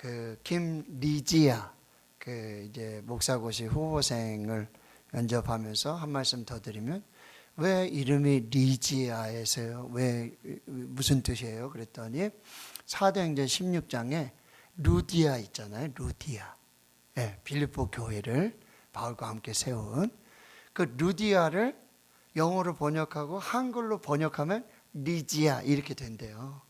그 김리지아 그 이제 목사고시 후보생을 면접하면서 한 말씀 더 드리면, 왜 이름이 리지아에서요? 왜 무슨 뜻이에요? 그랬더니 사도행전 16장에 루디아 있잖아요. 루디아. 네, 빌립보 교회를 바울과 함께 세운 그 루디아를 영어로 번역하고 한글로 번역하면 리지아 이렇게 된대요.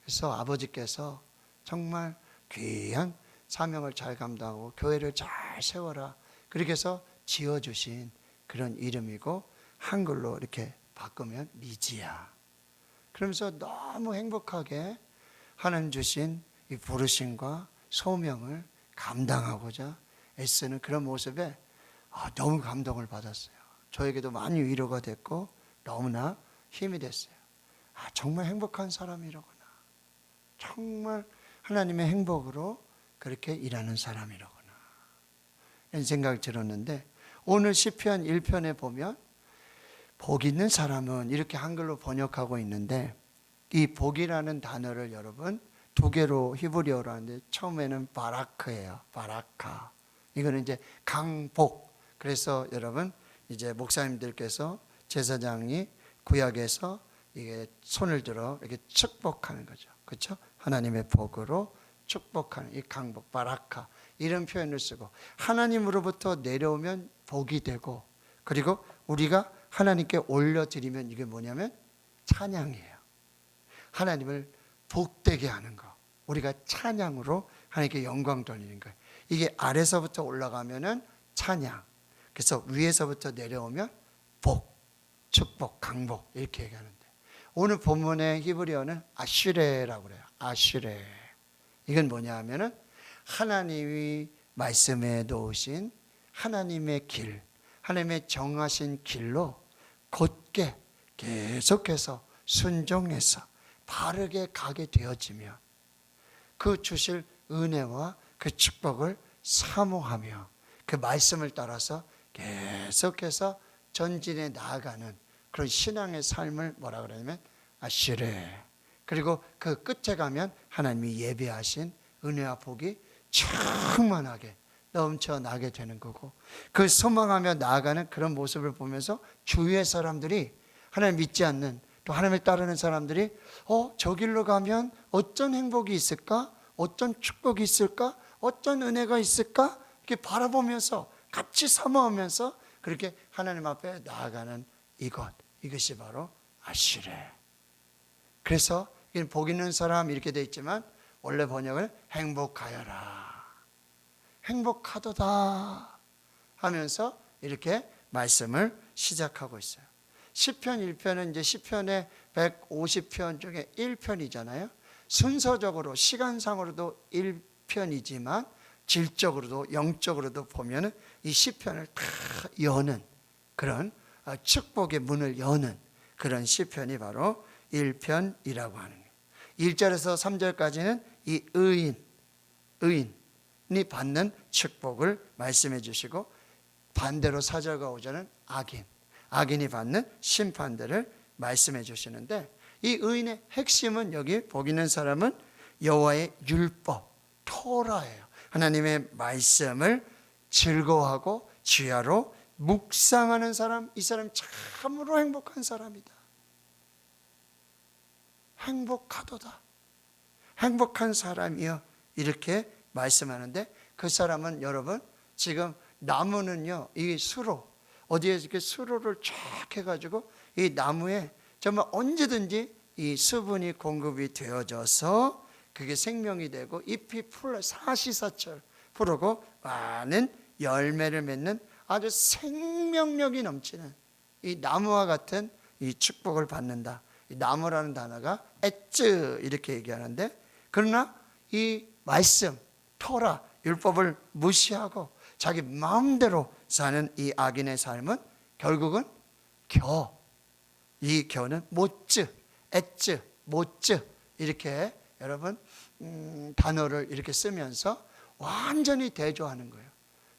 그래서 아버지께서 정말 귀한 사명을 잘 감당하고 교회를 잘 세워라, 그렇게 해서 지어주신 그런 이름이고, 한글로 이렇게 바꾸면 리지아. 그러면서 너무 행복하게 하나님 주신 이 부르심과 소명을 감당하고자 애쓰는 그런 모습에 너무 감동을 받았어요. 저에게도 많이 위로가 됐고 너무나 힘이 됐어요. 정말 행복한 사람이로구나. 정말 하나님의 행복으로 그렇게 일하는 사람이로구나, 이런 생각이 들었는데, 오늘 시편 1편에 보면 복 있는 사람은 이렇게 한글로 번역하고 있는데, 이 복이라는 단어를 여러분 두 개로 히브리어로 하는데, 처음에는 바라크예요. 바라카. 이거는 이제 강복. 그래서 여러분 이제 목사님들께서, 제사장이 구약에서 이게 손을 들어 이렇게 축복하는 거죠. 그렇죠? 하나님의 복으로 축복하는 이 강복, 바라카, 이런 표현을 쓰고, 하나님으로부터 내려오면 복이 되고, 그리고 우리가 하나님께 올려드리면 이게 뭐냐면 찬양이에요. 하나님을 복되게 하는 거, 우리가 찬양으로 하나님께 영광 돌리는 거예요. 이게 아래서부터 올라가면은 찬양, 그래서 위에서부터 내려오면 복, 축복, 강복, 이렇게 얘기하는데, 오늘 본문의 히브리어는 아슈레라고 그래요. 아슈레. 이건 뭐냐 하면은 하나님이 말씀해 놓으신 하나님의 길, 하나님의 정하신 길로 곧게 계속해서 순종해서 바르게 가게 되어지면, 그 주실 은혜와 그 축복을 사모하며 그 말씀을 따라서 계속해서 전진해 나아가는 그런 신앙의 삶을 뭐라 그러냐면 아시레. 그리고 그 끝에 가면 하나님이 예배하신 은혜와 복이 충만하게 넘쳐나게 되는 거고, 그 소망하며 나아가는 그런 모습을 보면서 주위의 사람들이, 하나님 믿지 않는 또 하나님을 따르는 사람들이 저 길로 가면 어떤 행복이 있을까? 어떤 축복이 있을까? 어떤 은혜가 있을까? 이렇게 바라보면서 같이 사모하면서 그렇게 하나님 앞에 나아가는 이것이 바로 아시레. 그래서 복 있는 사람 이렇게 돼 있지만 원래 번역을 행복하여라, 행복하도다 하면서 이렇게 말씀을 시작하고 있어요. 시편 1편은 이제 시편의 150편 중에 1편이잖아요. 순서적으로 시간상으로도 1편이지만 질적으로도 영적으로도 보면은 이 시편을 다 여는 그런 축복의 문을 여는 그런 시편이 바로 1편이라고 하는 거예요. 1절에서 3절까지는 이 의인이 받는 축복을 말씀해 주시고, 반대로 4절과 5절은 악인이 받는 심판들을 말씀해 주시는데, 이 의인의 핵심은, 여기 복 있는 사람은 여호와의 율법, 토라예요. 하나님의 말씀을 즐거워하고 주야로 묵상하는 사람, 이 사람 참으로 행복한 사람이다. 행복하도다. 행복한 사람이요, 이렇게 말씀하는데, 그 사람은 여러분 지금 나무는요, 이 수로, 어디에 이렇게 수로를 쫙 해가지고 이 나무에 정말 언제든지 이 수분이 공급이 되어져서 그게 생명이 되고 잎이 풀어 사시사철 푸르고 많은 열매를 맺는 아주 생명력이 넘치는 이 나무와 같은 이 축복을 받는다. 이 나무라는 단어가 에츠 이렇게 얘기하는데, 그러나 이 말씀, 토라, 율법을 무시하고 자기 마음대로 사는 이 악인의 삶은 결국은 이 겨는 모쯔, 에쯔, 모쯔 이렇게 여러분 단어를 이렇게 쓰면서 완전히 대조하는 거예요.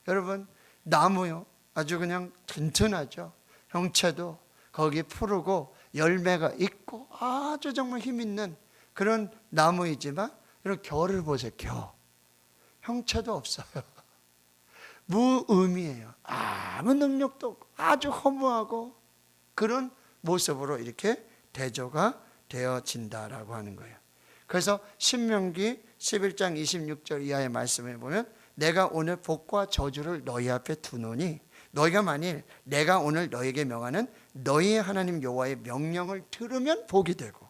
여러분 나무요, 아주 그냥 튼튼하죠. 형체도 거기 푸르고 열매가 있고 아주 정말 힘 있는 그런 나무이지만, 이런 겨를 보세요. 형체도 없어요. 무의미해요. 아무 능력도 없고 아주 허무하고 그런 모습으로 이렇게 대조가 되어진다라고 하는 거예요. 그래서 신명기 11장 26절 이하의 말씀에 보면 내가 오늘 복과 저주를 너희 앞에 두노니 너희가 만일 내가 오늘 너희에게 명하는 너희의 하나님 여호와의 명령을 들으면 복이 되고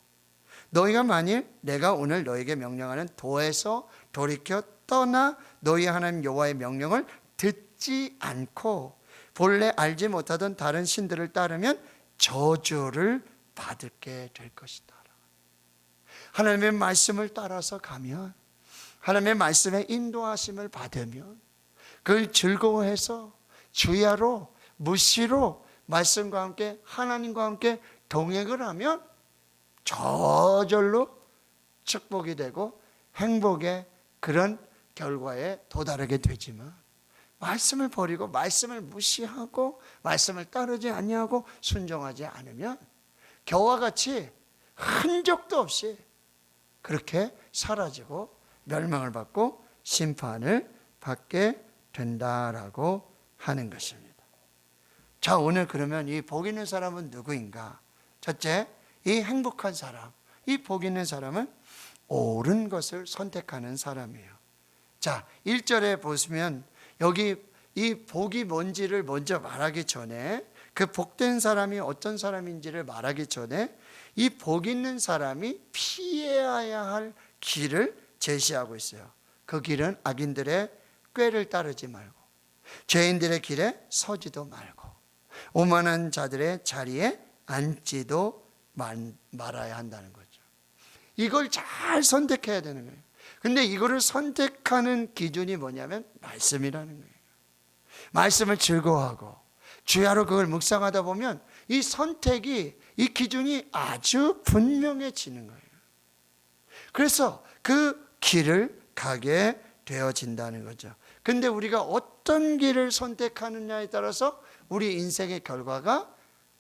너희가 만일 내가 오늘 너희에게 명령하는 도에서 돌이켜 떠나 너희의 하나님 여호와의 명령을 듣지 않고 본래 알지 못하던 다른 신들을 따르면 저주를 받게 될 것이다. 하나님의 말씀을 따라서 가면, 하나님의 말씀에 인도하심을 받으면 그걸 즐거워해서 주야로 무시로 말씀과 함께 하나님과 함께 동행을 하면 저절로 축복이 되고 행복의 그런 결과에 도달하게 되지만 말씀을 버리고 말씀을 무시하고 말씀을 따르지 아니하고 순종하지 않으면 겨와 같이 흔적도 없이 그렇게 사라지고 멸망을 받고 심판을 받게 된다라고 하는 것입니다. 자, 오늘 그러면 이 복 있는 사람은 누구인가? 첫째, 이 행복한 사람, 이 복 있는 사람은 옳은 것을 선택하는 사람이에요. 자, 1절에 보시면 여기 이 복이 뭔지를 먼저 말하기 전에 그 복된 사람이 어떤 사람인지를 말하기 전에 이 복 있는 사람이 피해야 할 길을 제시하고 있어요. 그 길은 악인들의 꾀를 따르지 말고 죄인들의 길에 서지도 말고 오만한 자들의 자리에 앉지도 말아야 한다는 거죠. 이걸 잘 선택해야 되는 거예요. 근데 이거를 선택하는 기준이 뭐냐면 말씀이라는 거예요. 말씀을 즐거워하고 주야로 그걸 묵상하다 보면 이 선택이, 이 기준이 아주 분명해지는 거예요. 그래서 그 길을 가게 되어진다는 거죠. 근데 우리가 어떤 길을 선택하느냐에 따라서 우리 인생의 결과가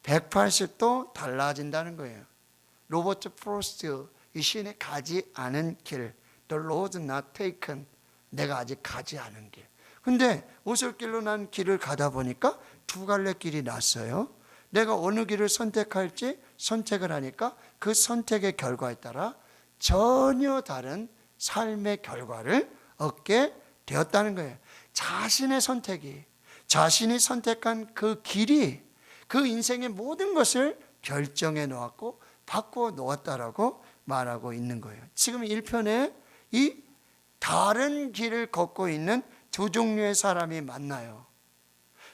180도 달라진다는 거예요. 로버트 프로스트 이 시인의 가지 않은 길, The road not taken, 내가 아직 가지 않은 길. 근데 오솔길로 난 길을 가다 보니까 두 갈래 길이 났어요. 내가 어느 길을 선택할지 선택을 하니까 그 선택의 결과에 따라 전혀 다른 삶의 결과를 얻게 되었다는 거예요. 자신의 선택이, 자신이 선택한 그 길이 그 인생의 모든 것을 결정해 놓았고 바꾸어 놓았다라고 말하고 있는 거예요. 지금 1편에 이 다른 길을 걷고 있는 두 종류의 사람이 만나요.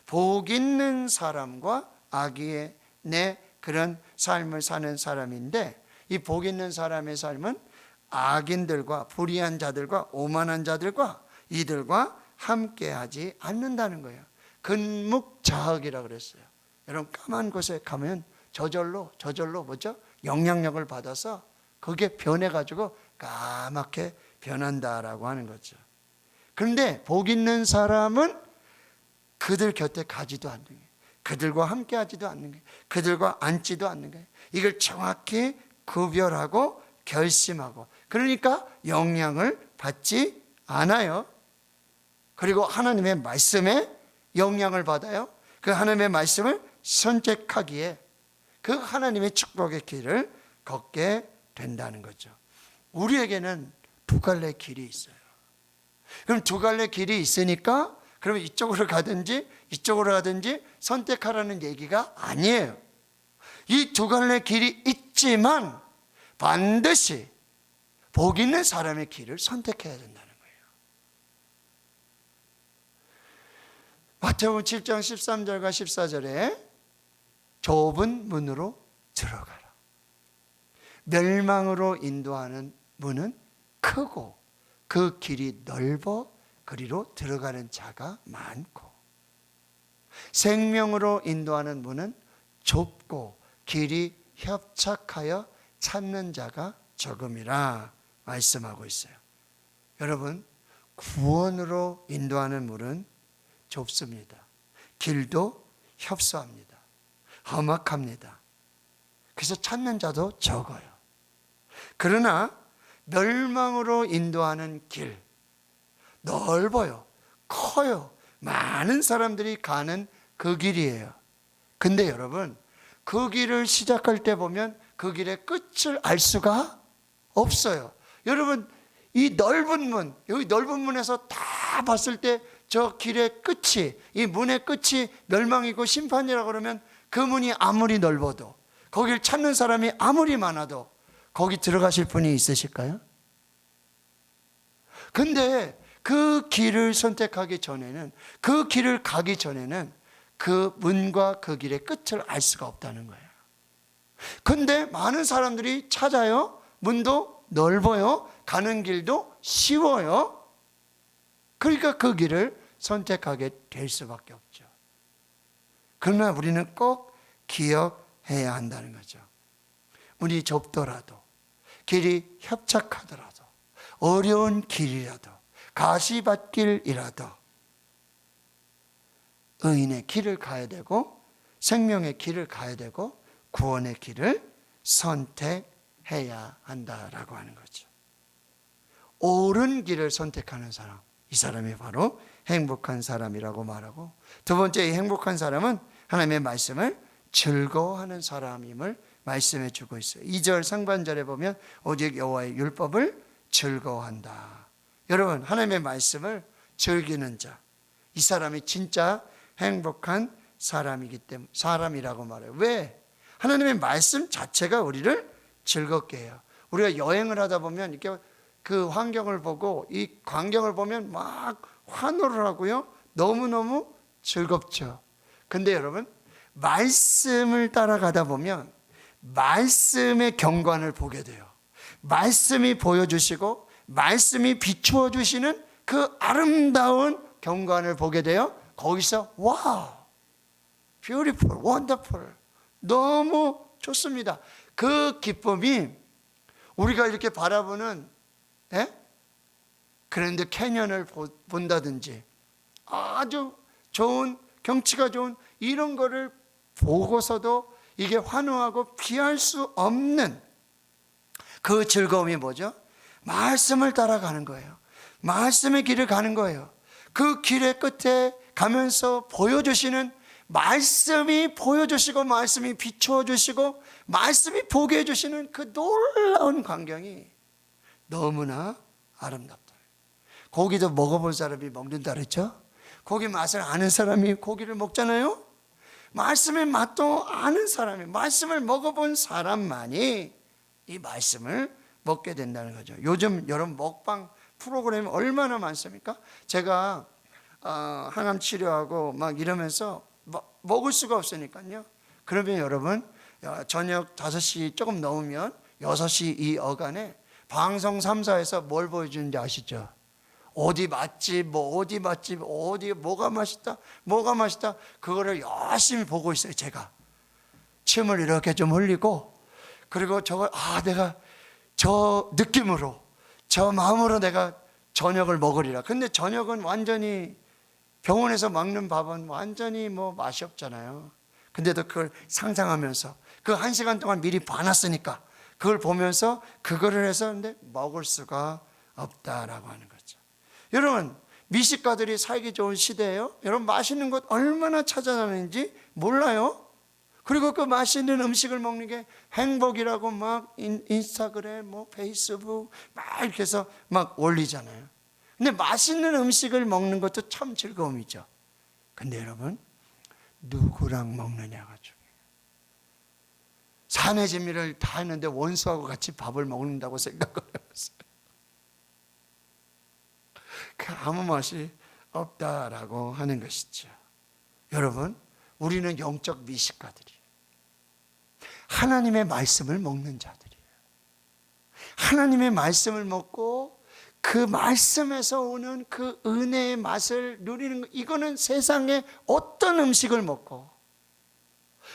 복 있는 사람과 악의 그런 삶을 사는 사람인데 이 복 있는 사람의 삶은 악인들과 불의한 자들과 오만한 자들과 이들과 함께하지 않는다는 거예요. 근묵자학이라고 그랬어요. 여러분 까만 곳에 가면 저절로 뭐죠? 영향력을 받아서 그게 변해가지고 까맣게 변한다라고 하는 거죠. 그런데 복 있는 사람은 그들 곁에 가지도 않는 거예요. 그들과 함께 하지도 않는 거예요. 그들과 앉지도 않는 거예요. 이걸 정확히 구별하고 결심하고 그러니까 영향을 받지 않아요. 그리고 하나님의 말씀에 영향을 받아요. 그 하나님의 말씀을 선택하기에 그 하나님의 축복의 길을 걷게 된다는 거죠. 우리에게는 두 갈래 길이 있어요. 그럼 두 갈래 길이 있으니까 그러면 이쪽으로 가든지 이쪽으로 가든지 선택하라는 얘기가 아니에요. 이 두 갈래 길이 있지만 반드시 복 있는 사람의 길을 선택해야 된다는 거예요. 마태복음 7장 13절과 14절에 좁은 문으로 들어가라. 멸망으로 인도하는 문은 크고 그 길이 넓어 그리로 들어가는 자가 많고 생명으로 인도하는 문은 좁고 길이 협착하여 찾는 자가 적음이라 말씀하고 있어요. 여러분, 구원으로 인도하는 문은 좁습니다. 길도 협소합니다. 험악합니다. 그래서 찾는 자도 적어요. 그러나 멸망으로 인도하는 길, 넓어요. 커요. 많은 사람들이 가는 그 길이에요. 근데 여러분, 그 길을 시작할 때 보면 그 길의 끝을 알 수가 없어요. 여러분, 이 넓은 문, 여기 넓은 문에서 다 봤을 때 저 길의 끝이, 이 문의 끝이 멸망이고 심판이라고 그러면 그 문이 아무리 넓어도, 거길 찾는 사람이 아무리 많아도 거기 들어가실 분이 있으실까요? 근데 그 길을 선택하기 전에는, 그 길을 가기 전에는 그 문과 그 길의 끝을 알 수가 없다는 거예요. 근데 많은 사람들이 찾아요. 문도 넓어요. 가는 길도 쉬워요. 그러니까 그 길을 선택하게 될 수밖에 없죠. 그러나 우리는 꼭 기억해야 한다는 거죠. 문이 좁더라도, 길이 협착하더라도, 어려운 길이라도, 가시밭길이라도 의인의 길을 가야 되고, 생명의 길을 가야 되고, 구원의 길을 선택해야 한다라고 하는 거죠. 옳은 길을 선택하는 사람, 이 사람이 바로 행복한 사람이라고 말하고, 두 번째, 이 행복한 사람은 하나님의 말씀을 즐거워하는 사람임을 말씀해 주고 있어요. 2절 상반절에 보면 오직 여호와의 율법을 즐거워한다. 여러분, 하나님의 말씀을 즐기는 자, 이 사람이 진짜 행복한 사람이기 때문에 사람이라고 말해요. 왜? 하나님의 말씀 자체가 우리를 즐겁게 해요. 우리가 여행을 하다 보면 이렇게 그 환경을 보고, 이 광경을 보면 막 환호를 하고요. 너무너무 즐겁죠. 근데 여러분, 말씀을 따라가다 보면 말씀의 경관을 보게 돼요. 말씀이 보여주시고 말씀이 비추어 주시는 그 아름다운 경관을 보게 돼요. 거기서 와우, beautiful, wonderful, 너무 좋습니다. 그 기쁨이 우리가 이렇게 바라보는 그랜드 캐년을 본다든지, 아주 좋은 경치가 좋은 이런 거를 보고서도 이게 환호하고 피할 수 없는 그 즐거움이 뭐죠? 말씀을 따라가는 거예요. 말씀의 길을 가는 거예요. 그 길의 끝에 가면서 보여주시는, 말씀이 보여주시고 말씀이 비추어 주시고 말씀이 보게 해주시는 그 놀라운 광경이 너무나 아름답다. 고기도 먹어본 사람이 먹는다 그랬죠? 고기 맛을 아는 사람이 고기를 먹잖아요. 말씀의 맛도 아는 사람이, 말씀을 먹어본 사람만이 이 말씀을 먹게 된다는 거죠. 요즘 여러분 먹방 프로그램이 얼마나 많습니까? 제가 항암 치료하고 막 이러면서 먹을 수가 없으니까요. 그러면 여러분, 저녁 5시 조금 넘으면 6시 이 어간에 방송 3사에서 뭘 보여주는지 아시죠? 어디 맛집, 어디 맛집, 어디 뭐가 맛있다, 뭐가 맛있다, 그거를 열심히 보고 있어요. 제가 침을 이렇게 좀 흘리고, 그리고 저걸 내가 저 느낌으로, 저 마음으로 내가 저녁을 먹으리라. 근데 저녁은 완전히 병원에서 먹는 밥은 완전히 맛이 없잖아요. 근데도 그걸 상상하면서 그 1시간 동안 미리 봐놨으니까 그걸 보면서 그거를 해서 근데 먹을 수가 없다라고 하는 거죠. 여러분, 미식가들이 살기 좋은 시대예요. 여러분, 맛있는 것 얼마나 찾아다니는지 몰라요. 그리고 그 맛있는 음식을 먹는 게 행복이라고 막 인스타그램, 페이스북 막 이렇게 해서 막 올리잖아요. 근데 맛있는 음식을 먹는 것도 참 즐거움이죠. 근데 여러분, 누구랑 먹느냐가 중요해요. 사내 진미를 다 했는데 원수하고 같이 밥을 먹는다고 생각을 해봤어요. 그 아무 맛이 없다라고 하는 것이죠. 여러분, 우리는 영적 미식가들이에요. 하나님의 말씀을 먹는 자들이에요. 하나님의 말씀을 먹고 그 말씀에서 오는 그 은혜의 맛을 누리는 것, 이거는 세상의 어떤 음식을 먹고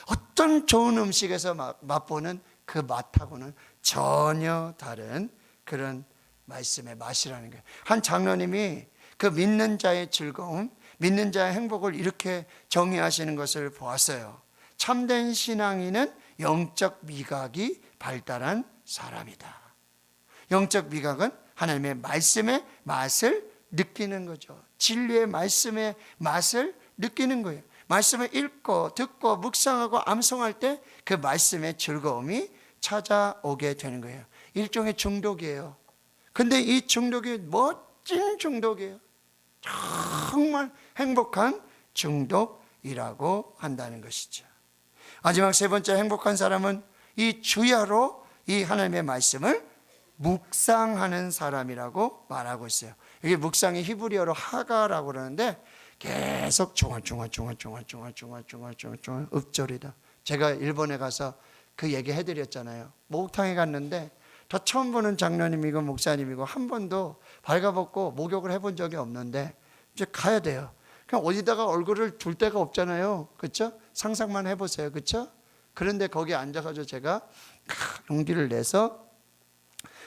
어떤 좋은 음식에서 맛보는 그 맛하고는 전혀 다른 그런 말씀의 맛이라는 거예요. 한 장로님이 그 믿는 자의 즐거움, 믿는 자의 행복을 이렇게 정의하시는 것을 보았어요. 참된 신앙인은 영적 미각이 발달한 사람이다. 영적 미각은 하나님의 말씀의 맛을 느끼는 거죠. 진리의 말씀의 맛을 느끼는 거예요. 말씀을 읽고 듣고 묵상하고 암송할 때 그 말씀의 즐거움이 찾아오게 되는 거예요. 일종의 중독이에요. 근데 이 중독이 멋진 중독이에요. 정말 행복한 중독이라고 한다는 것이죠. 마지막 세 번째 행복한 사람은 이 주야로 이 하나님의 말씀을 묵상하는 사람이라고 말하고 있어요. 이게 묵상이 히브리어로 하가라고 그러는데 계속 중얼중얼 읍조리다. 제가 일본에 가서 그 얘기 해드렸잖아요. 목욕탕에 갔는데 더 처음 보는 장로님이고 목사님이고 한 번도 발가벗고 목욕을 해본 적이 없는데 이제 가야 돼요. 그냥 어디다가 얼굴을 둘 데가 없잖아요. 그렇죠? 상상만 해보세요. 그렇죠? 그런데 거기 앉아가지고 제가 용기를 내서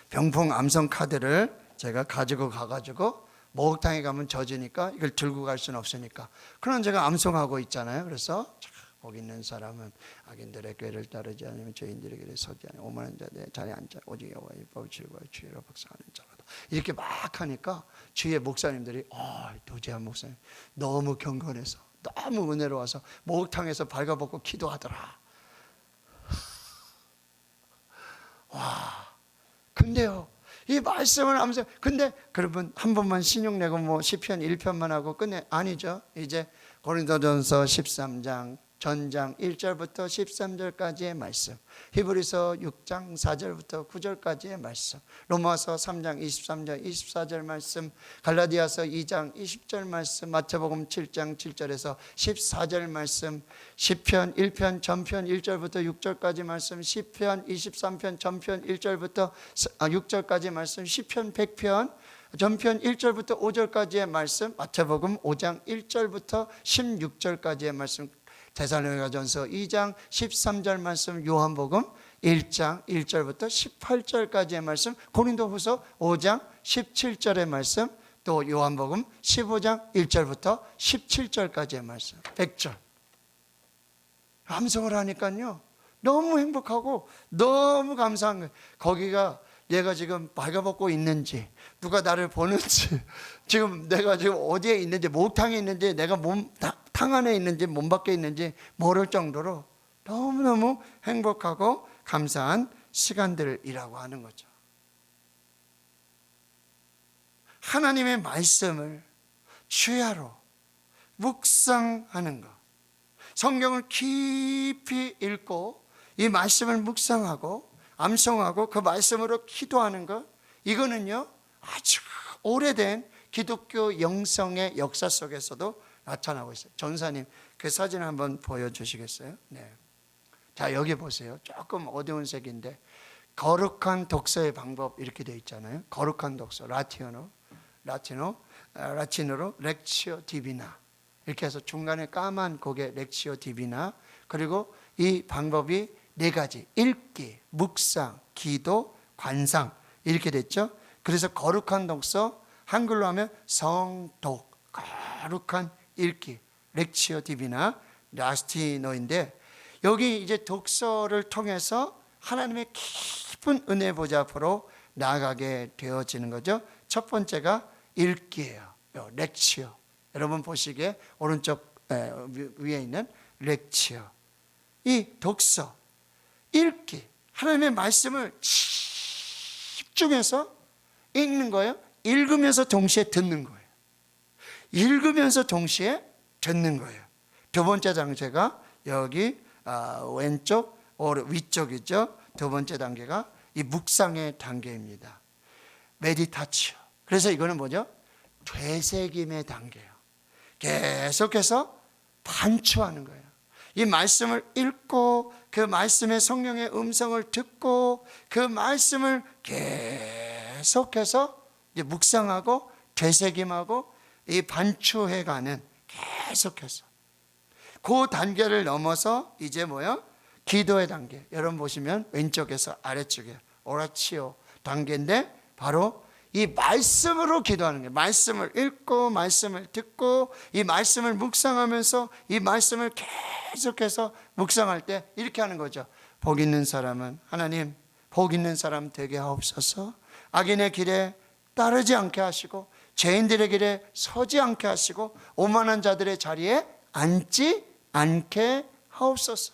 병풍 암송 카드를 제가 가지고 가가지고 목욕탕에 가면 젖으니까 이걸 들고 갈 수는 없으니까 그럼 제가 암송하고 있잖아요. 그래서 거기 있는 사람은 악인들의 꾀를 따르지 않으면 죄인들의 길에 서지 않으면 오만한 자들의 자리에 앉아 오직 여호와의 법을 즐거워 주의로 박상하는 자로다. 이렇게 막 하니까 주위의 목사님들이 도재한 목사님 너무 경건해서 너무 은혜로워서 목욕탕에서 발가벗고 기도하더라. 와, 근데요 이 말씀을 하면서 근데 여러분 한 번만 신용 내고 뭐 시편 1편만 하고 끝내 아니죠. 이제 고린도전서 13장 전장 1절부터 13절까지의 말씀, 히브리서 6장 4절부터 9절까지의 말씀, 로마서 3장 23절 24절 말씀, 갈라디아서 2장 20절 말씀, 마태복음 7장 7절에서 14절 말씀, 시편 1편 전편 1절부터 6절까지 말씀, 시편 23편 전편 1절부터 6절까지 말씀, 시편 100편 전편 1절부터 5절까지의 말씀, 마태복음 5장 1절부터 16절까지의 말씀, 데살로니가전서 2장 13절 말씀, 요한복음 1장 1절부터 18절까지의 말씀, 고린도후서 5장 17절의 말씀, 또 요한복음 15장 1절부터 17절까지의 말씀, 100절 암송을 하니까요 너무 행복하고 너무 감사한 거예요. 거기가 내가 지금 발가벗고 있는지, 누가 나를 보는지, 지금 내가 지금 어디에 있는지, 목욕탕에 있는지, 내가 탕 안에 있는지, 몸 밖에 있는지 모를 정도로 너무너무 행복하고 감사한 시간들이라고 하는 거죠. 하나님의 말씀을 주야로 묵상하는 것, 성경을 깊이 읽고 이 말씀을 묵상하고 암송하고 그 말씀으로 기도하는 것, 이거는요 아주 오래된 기독교 영성의 역사 속에서도 나타나고 있어요. 전사님 그 사진 한번 보여주시겠어요? 네. 자 여기 보세요. 조금 어두운 색인데 거룩한 독서의 방법 이렇게 되어 있잖아요. 거룩한 독서 라틴어로 렉치오 디비나 이렇게 해서 중간에 까만 고개 렉치오 디비나, 그리고 이 방법이 네 가지: 읽기, 묵상, 기도, 관상 이렇게 됐죠. 그래서 거룩한 독서, 한글로 하면 성독, 거룩한 읽기, 렉치오 디비나 라스티노인데, 여기 이제 독서를 통해서 하나님의 깊은 은혜 보좌 앞으로 나아가게 되어지는 거죠. 첫 번째가 읽기예요. 렉치오. 여러분 보시기에 오른쪽 위에 있는 렉치오. 이 독서, 읽기, 하나님의 말씀을 집중해서 읽는 거예요. 읽으면서 동시에 듣는 거예요. 읽으면서 동시에 듣는 거예요. 두 번째 단계가 여기 왼쪽 위쪽이죠. 두 번째 단계가 이 묵상의 단계입니다. 메디타치오. 그래서 이거는 뭐죠? 되새김의 단계예요. 계속해서 반추하는 거예요. 이 말씀을 읽고 그 말씀의 성령의 음성을 듣고 그 말씀을 계속해서 이제 묵상하고 되새김하고 이 반추해가는, 계속해서 그 단계를 넘어서 이제 뭐요? 기도의 단계. 여러분 보시면 왼쪽에서 아래쪽에 오라치오 단계인데 바로 이 말씀으로 기도하는 거예요. 말씀을 읽고 말씀을 듣고 이 말씀을 묵상하면서 이 말씀을 계속해서 묵상할 때 이렇게 하는 거죠. 복 있는 사람은 하나님 복 있는 사람 되게 하옵소서. 악인의 길에 따르지 않게 하시고 죄인들의 길에 서지 않게 하시고 오만한 자들의 자리에 앉지 않게 하옵소서.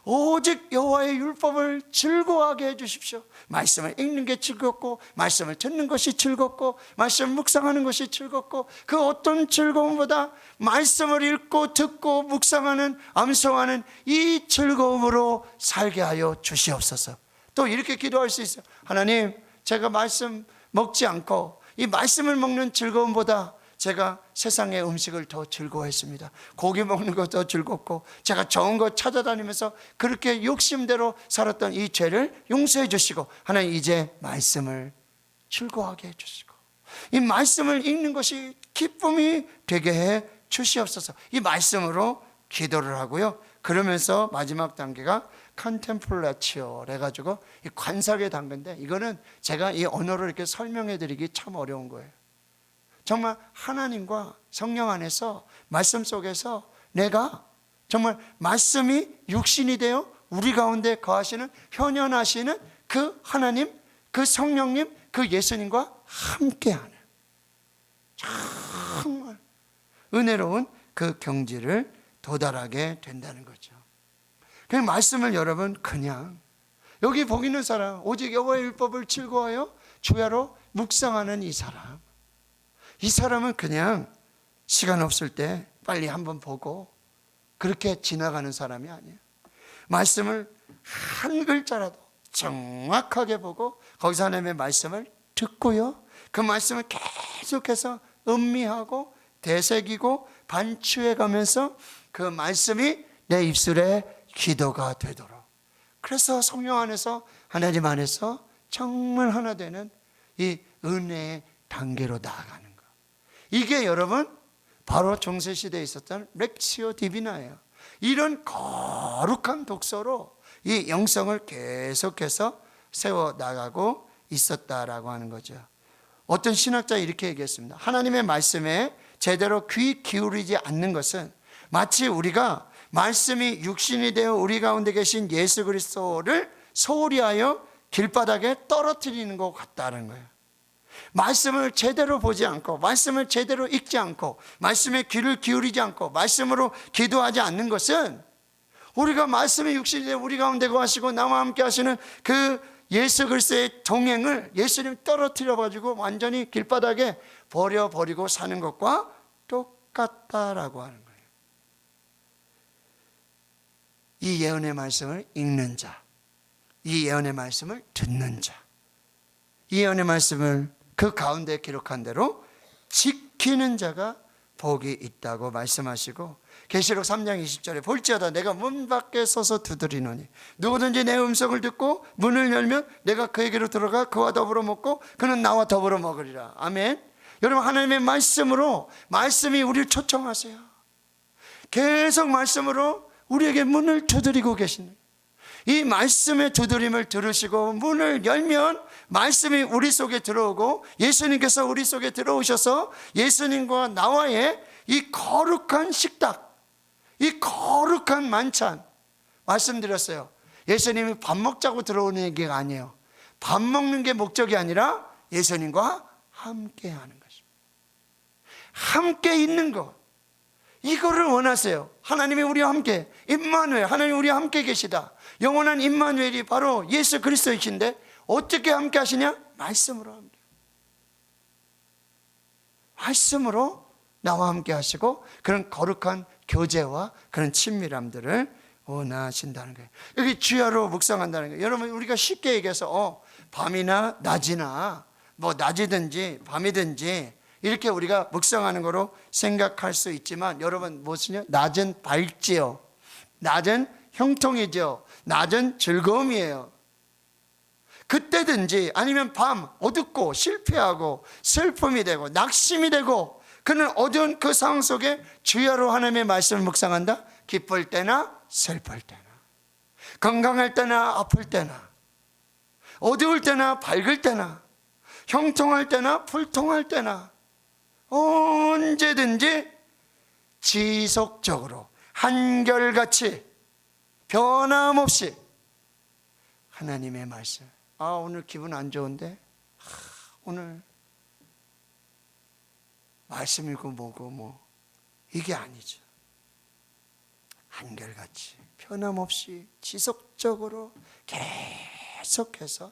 오직 여호와의 율법을 즐거워하게 해주십시오. 말씀을 읽는 게 즐겁고, 말씀을 듣는 것이 즐겁고, 말씀을 묵상하는 것이 즐겁고, 그 어떤 즐거움보다 말씀을 읽고 듣고 묵상하는, 암송하는 이 즐거움으로 살게 하여 주시옵소서. 또 이렇게 기도할 수 있어요. 하나님, 제가 말씀 먹지 않고 이 말씀을 먹는 즐거움보다 제가 세상의 음식을 더 즐거워했습니다. 고기 먹는 거 더 즐겁고, 제가 좋은 거 찾아다니면서 그렇게 욕심대로 살았던 이 죄를 용서해 주시고, 하나님 이제 말씀을 즐거워하게 해 주시고, 이 말씀을 읽는 것이 기쁨이 되게 해 주시옵소서. 이 말씀으로 기도를 하고요. 그러면서 마지막 단계가 컨템플라치오 해가지고 이 관상의 단계인데, 이거는 제가 이 언어를 이렇게 설명해 드리기 참 어려운 거예요. 정말 하나님과 성령 안에서 말씀 속에서 내가 정말 말씀이 육신이 되어 우리 가운데 거하시는, 현현하시는 그 하나님, 그 성령님, 그 예수님과 함께하는 정말 은혜로운 그 경지를 도달하게 된다는 거죠. 그 말씀을 여러분 그냥 여기 복 있는 사람, 오직 여호와의 율법을 즐거워하여 주야로 묵상하는 이 사람은 그냥 시간 없을 때 빨리 한번 보고 그렇게 지나가는 사람이 아니에요. 말씀을 한 글자라도 정확하게 보고 거기서 하나님의 말씀을 듣고요, 그 말씀을 계속해서 음미하고 되새기고 반추해 가면서 그 말씀이 내 입술에 기도가 되도록, 그래서 성령 안에서, 하나님 안에서 정말 하나 되는 이 은혜의 단계로 나아가는 것, 이게 여러분 바로 중세시대에 있었던 렉시오 디비나예요. 이런 거룩한 독서로 이 영성을 계속해서 세워나가고 있었다라고 하는 거죠. 어떤 신학자 이렇게 얘기했습니다. 하나님의 말씀에 제대로 귀 기울이지 않는 것은 마치 우리가 말씀이 육신이 되어 우리 가운데 계신 예수 그리스도를 소홀히 하여 길바닥에 떨어뜨리는 것 같다는 거예요. 말씀을 제대로 보지 않고, 말씀을 제대로 읽지 않고, 말씀에 귀를 기울이지 않고, 말씀으로 기도하지 않는 것은 우리가 말씀이 육신이 되어 우리 가운데 거하시고 나와 함께 하시는 그 예수 그리스도의 동행을 예수님 떨어뜨려 가지고 완전히 길바닥에 버려버리고 사는 것과 똑같다라고 하는 거예요. 이 예언의 말씀을 읽는 자, 이 예언의 말씀을 듣는 자, 이 예언의 말씀을 그 가운데 기록한 대로 지키는 자가 복이 있다고 말씀하시고, 계시록 3장 20절에 볼지어다 내가 문 밖에 서서 두드리노니 누구든지 내 음성을 듣고 문을 열면 내가 그에게로 들어가 그와 더불어 먹고 그는 나와 더불어 먹으리라. 아멘. 여러분, 하나님의 말씀으로, 말씀이 우리를 초청하세요. 계속 말씀으로 우리에게 문을 두드리고 계시는, 이 말씀의 두드림을 들으시고 문을 열면 말씀이 우리 속에 들어오고 예수님께서 우리 속에 들어오셔서 예수님과 나와의 이 거룩한 식탁, 이 거룩한 만찬, 말씀드렸어요. 예수님이 밥 먹자고 들어오는 얘기가 아니에요. 밥 먹는 게 목적이 아니라 예수님과 함께 하는 것입니다. 함께 있는 것, 이거를 원하세요. 하나님이 우리와 함께, 임마누엘, 하나님 우리와 함께 계시다. 영원한 임마누엘이 바로 예수 그리스도이신데 어떻게 함께 하시냐? 말씀으로 함께, 말씀으로 나와 함께 하시고 그런 거룩한 교제와 그런 친밀함들을 원하신다는 거예요. 여기 주야로 묵상한다는 거예요. 여러분, 우리가 쉽게 얘기해서 밤이나 낮이나 뭐 낮이든지 밤이든지 이렇게 우리가 묵상하는 거로 생각할 수 있지만, 여러분 무엇이냐? 낮은 밝지요, 낮은 형통이죠, 낮은 즐거움이에요. 그때든지 아니면 밤 어둡고 실패하고 슬픔이 되고 낙심이 되고, 그는 어두운 그 상황 속에 주야로 하나님의 말씀을 묵상한다. 기쁠 때나 슬플 때나, 건강할 때나 아플 때나, 어두울 때나 밝을 때나, 형통할 때나 불통할 때나, 언제든지 지속적으로 한결같이 변함없이 하나님의 말씀. 오늘 기분 안 좋은데, 오늘 말씀이고 뭐고 뭐 이게 아니죠. 한결같이 변함없이 지속적으로 계속해서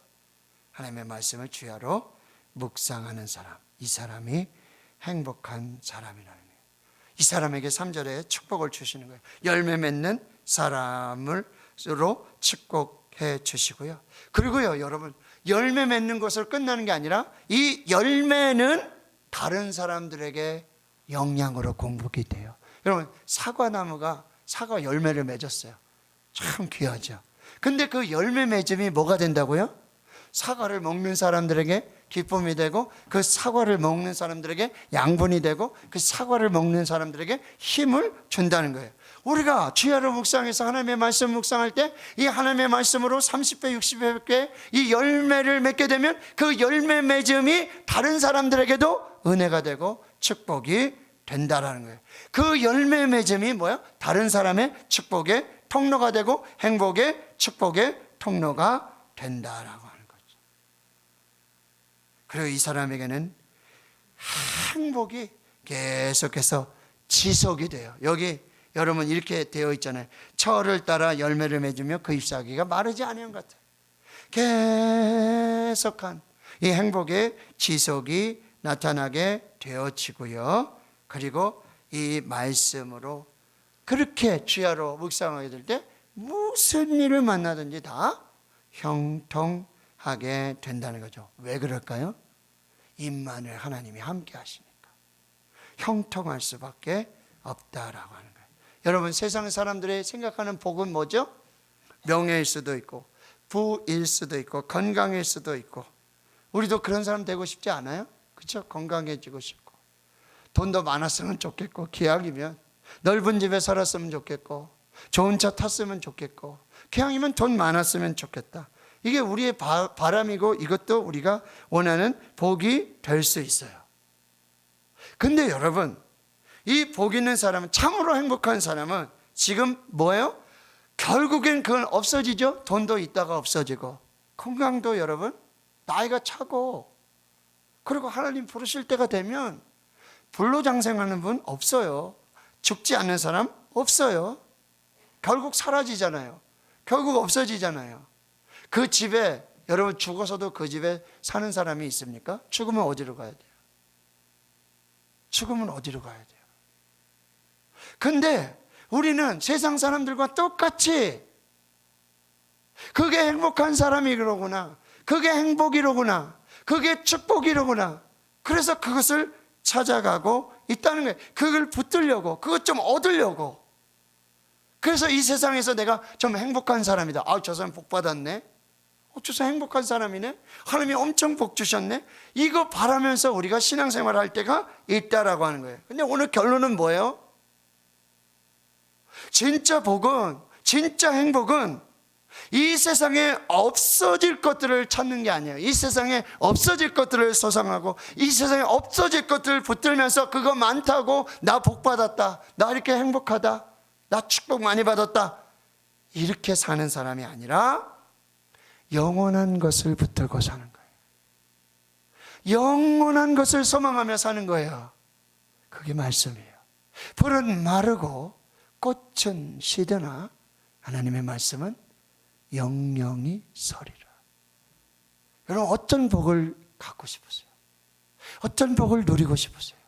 하나님의 말씀을 주야로 묵상하는 사람, 이 사람이 행복한 사람이라는 거예요. 이 사람에게 3절에 축복을 주시는 거예요. 열매 맺는 사람으로 축복해 주시고요. 그리고요, 여러분, 열매 맺는 것으로 끝나는 게 아니라 이 열매는 다른 사람들에게 영양으로 공급이 돼요. 여러분, 사과나무가 사과 열매를 맺었어요. 참 귀하죠. 근데 그 열매 맺음이 뭐가 된다고요? 사과를 먹는 사람들에게 기쁨이 되고, 그 사과를 먹는 사람들에게 양분이 되고, 그 사과를 먹는 사람들에게 힘을 준다는 거예요. 우리가 주야로 묵상해서 하나님의 말씀 묵상할 때 이 하나님의 말씀으로 30배, 60배 이 열매를 맺게 되면 그 열매 맺음이 다른 사람들에게도 은혜가 되고 축복이 된다라는 거예요. 그 열매 맺음이 뭐야? 다른 사람의 축복의 통로가 되고 행복의 축복의 통로가 된다라고 하는 거죠. 그리고 이 사람에게는 행복이 계속해서 지속이 돼요. 여기 여러분 이렇게 되어 있잖아요. 철을 따라 열매를 맺으며 그 잎사귀가 마르지 않은 것 같아요. 계속한 이 행복의 지속이 나타나게 되어지고요. 그리고 이 말씀으로 그렇게 주야로 묵상하게 될 때 무슨 일을 만나든지 다 형통하게 된다는 거죠. 왜 그럴까요? 임마누엘 하나님이 함께 하시니까 형통할 수밖에 없다라고 하는 거예요. 여러분, 세상 사람들이 생각하는 복은 뭐죠? 명예일 수도 있고 부일 수도 있고 건강일 수도 있고, 우리도 그런 사람 되고 싶지 않아요? 그렇죠? 건강해지고 싶고 돈도 많았으면 좋겠고, 기왕이면 넓은 집에 살았으면 좋겠고 좋은 차 탔으면 좋겠고 기왕이면 돈 많았으면 좋겠다. 이게 우리의 바람이고 이것도 우리가 원하는 복이 될 수 있어요. 근데 여러분, 이 복 있는 사람은, 참으로 행복한 사람은 지금 뭐예요? 결국엔 그건 없어지죠. 돈도 있다가 없어지고 건강도 여러분 나이가 차고, 그리고 하나님 부르실 때가 되면 불로장생하는 분 없어요. 죽지 않는 사람 없어요. 결국 사라지잖아요. 결국 없어지잖아요. 그 집에 여러분 죽어서도 그 집에 사는 사람이 있습니까? 죽으면 어디로 가야 돼요? 죽으면 어디로 가야 돼요? 근데 우리는 세상 사람들과 똑같이 그게 행복한 사람이로구나, 그게 행복이로구나, 그게 축복이로구나, 그래서 그것을 찾아가고 있다는 거예요. 그걸 붙들려고, 그것 좀 얻으려고. 그래서 이 세상에서 내가 좀 행복한 사람이다. 아, 저 사람 복 받았네. 저 사람 행복한 사람이네. 하나님이 엄청 복 주셨네. 이거 바라면서 우리가 신앙생활을 할 때가 있다라고 하는 거예요. 근데 오늘 결론은 뭐예요? 진짜 복은, 진짜 행복은 이 세상에 없어질 것들을 찾는 게 아니에요. 이 세상에 없어질 것들을 소상하고 이 세상에 없어질 것들을 붙들면서 그거 많다고 나 복 받았다, 나 이렇게 행복하다, 나 축복 많이 받았다, 이렇게 사는 사람이 아니라 영원한 것을 붙들고 사는 거예요. 영원한 것을 소망하며 사는 거예요. 그게 말씀이에요. 풀은 마르고 꽃은 시드나 하나님의 말씀은 영영이 서리라. 여러분, 어떤 복을 갖고 싶으세요? 어떤 복을 누리고 싶으세요?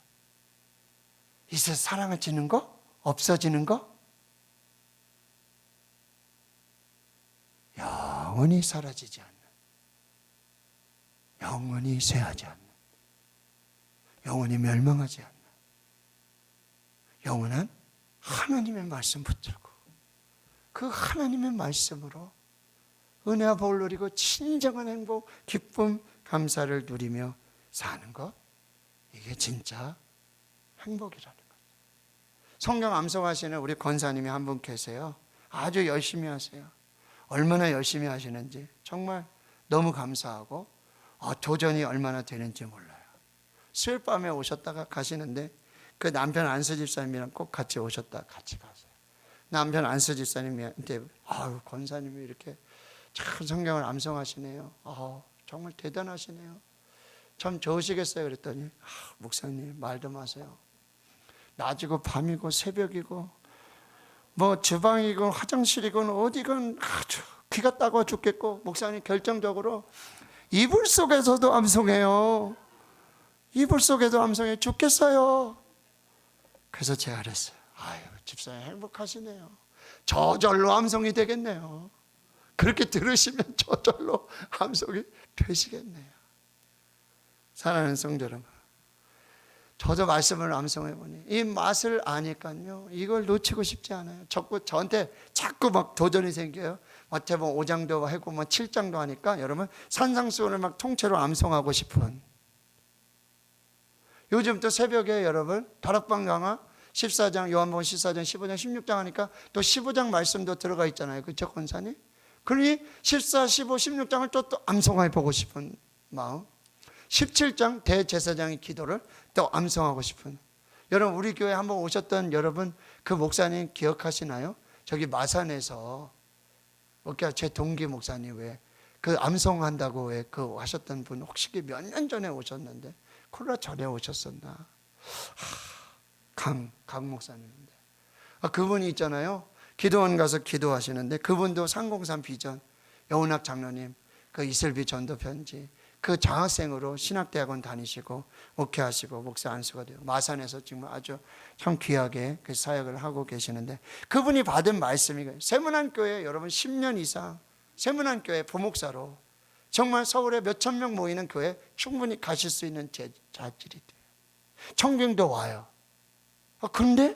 이 세상 사랑해지는 거? 없어지는 거? 영원히 사라지지 않는, 영원히 쇠하지 않는, 영원히 멸망하지 않는 영원한 하나님의 말씀 붙들고 그 하나님의 말씀으로 은혜와 복을 누리고 진정한 행복, 기쁨, 감사를 누리며 사는 것, 이게 진짜 행복이라는 것. 성경 암송하시는 우리 권사님이 한 분 계세요. 아주 열심히 하세요. 얼마나 열심히 하시는지 정말 너무 감사하고 도전이 얼마나 되는지 몰라요. 수요일 밤에 오셨다가 가시는데 그 남편 안수 집사님이랑 꼭 같이 오셨다 같이 가세요. 남편 안수 집사님한테 권사님이 이렇게 참 성경을 암송하시네요. 정말 대단하시네요. 참 좋으시겠어요? 그랬더니 목사님 말도 마세요. 낮이고 밤이고 새벽이고 뭐 주방이건 화장실이건 어디건 아주 귀가 따가워 죽겠고, 목사님 결정적으로 이불 속에서도 암송해요. 이불 속에도 암송해 죽겠어요. 그래서 제가 그랬어요. 아유, 집사님 행복하시네요. 저절로 암송이 되겠네요. 그렇게 들으시면 저절로 암송이 되시겠네요. 사랑하는 성도 여러분, 저도 말씀을 암송해보니 이 맛을 아니까요, 이걸 놓치고 싶지 않아요. 저한테 자꾸 막 도전이 생겨요. 마태복음 5장도 하고 7장도 하니까 여러분 산상수훈을 막 통째로 암송하고 싶은, 요즘 또 새벽에 여러분 다락방 강화 14장, 요한복음 14장, 15장, 16장 하니까 또 15장 말씀도 들어가 있잖아요. 그렇죠, 권사님? 그러니 14, 15, 16장을 또 암송해 보고 싶은 마음, 17장 대제사장의 기도를 또 암송하고 싶은. 여러분 우리 교회 한번 오셨던 여러분 그 목사님 기억하시나요? 저기 마산에서 제 동기 목사님 왜 그 암송한다고 왜 그 하셨던 분, 혹시 몇 년 전에 오셨는데 콜라 전에 오셨었나? 강 목사님인데 그분이 있잖아요. 기도원 가서 기도하시는데 그분도 303 비전 여운학 장로님 그 이슬비 전도 편지 그 장학생으로 신학대학원 다니시고 목회하시고 목사 안수가 되고 마산에서 지금 아주 참 귀하게 그 사역을 하고 계시는데, 그분이 받은 말씀이 세문안교회 여러분 10년 이상 세문안교회 부목사로 정말 서울에 몇천 명 모이는 교회 충분히 가실 수 있는 자질이 돼요. 청빙도 와요. 그런데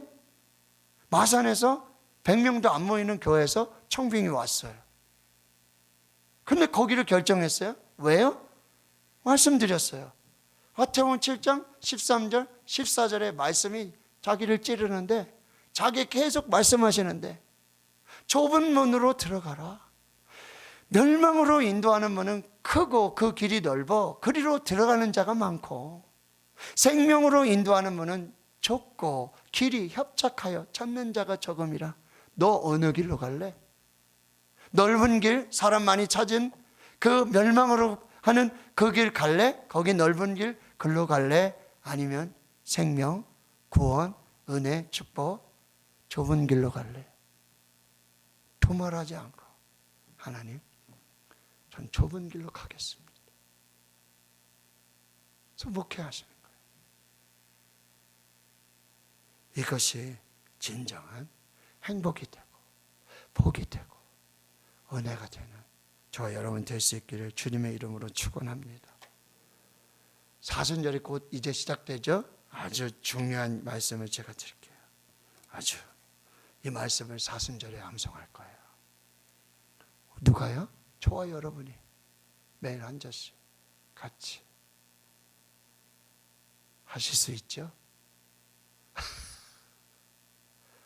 마산에서 100명도 안 모이는 교회에서 청빙이 왔어요. 근데 거기를 결정했어요. 왜요? 말씀드렸어요. 마태복음 7장 13절 14절의 말씀이 자기를 찌르는데, 자기 계속 말씀하시는데 좁은 문으로 들어가라. 멸망으로 인도하는 문은 크고 그 길이 넓어 그리로 들어가는 자가 많고, 생명으로 인도하는 문은 좁고 길이 협착하여 찾는 자가 적음이라. 너 어느 길로 갈래? 넓은 길, 사람 많이 찾은 그 멸망으로 하는 그 길 갈래? 거기 넓은 길 글로 갈래? 아니면 생명, 구원, 은혜, 축복 좁은 길로 갈래? 두말하지 않고 하나님, 전 좁은 길로 가겠습니다. 그래서 목회하시는 거예요. 이것이 진정한 행복이 되고 복이 되고 은혜가 되는 저와 여러분 될 수 있기를 주님의 이름으로 축원합니다. 사순절이 곧 이제 시작되죠. 아주 중요한 말씀을 제가 드릴게요. 아주 이 말씀을 사순절에 암송할 거예요. 누가요? 저와 여러분이 매일 한 절씩 같이 하실 수 있죠?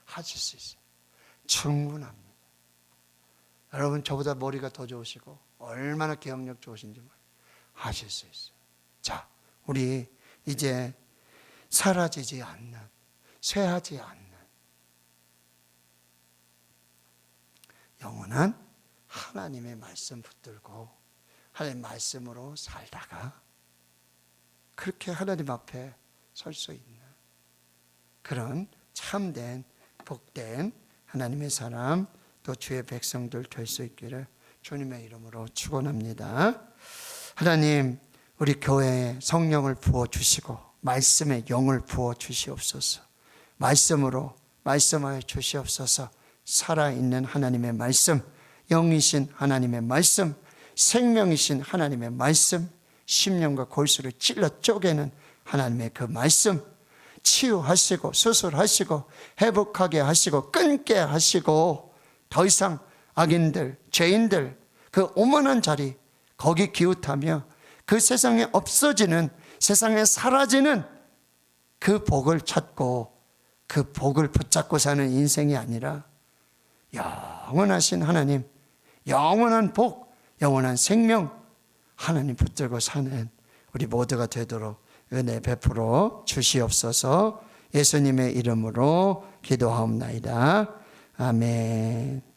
하실 수 있어요. 충분합니다. 여러분 저보다 머리가 더 좋으시고 얼마나 기억력 좋으신지 하실 수 있어요. 자, 우리 이제 사라지지 않는, 쇠하지 않는 영원한 하나님의 말씀 붙들고 하나님의 말씀으로 살다가 그렇게 하나님 앞에 설 수 있는 그런 참된 복된 하나님의 사람, 또 주의 백성들 될 수 있기를 주님의 이름으로 축원합니다. 하나님, 우리 교회에 성령을 부어 주시고 말씀의 영을 부어 주시옵소서. 말씀으로 말씀하여 주시옵소서. 살아있는 하나님의 말씀, 영이신 하나님의 말씀, 생명이신 하나님의 말씀, 심령과 골수를 찔러 쪼개는 하나님의 그 말씀, 치유하시고 수술하시고 회복하게 하시고 끊게 하시고, 더 이상 악인들, 죄인들 그 오만한 자리 거기 기웃하며 그 세상에 없어지는, 세상에 사라지는 그 복을 찾고 그 복을 붙잡고 사는 인생이 아니라 영원하신 하나님, 영원한 복, 영원한 생명 하나님 붙들고 사는 우리 모두가 되도록 은혜 베풀어 주시옵소서. 예수님의 이름으로 기도하옵나이다. 아멘.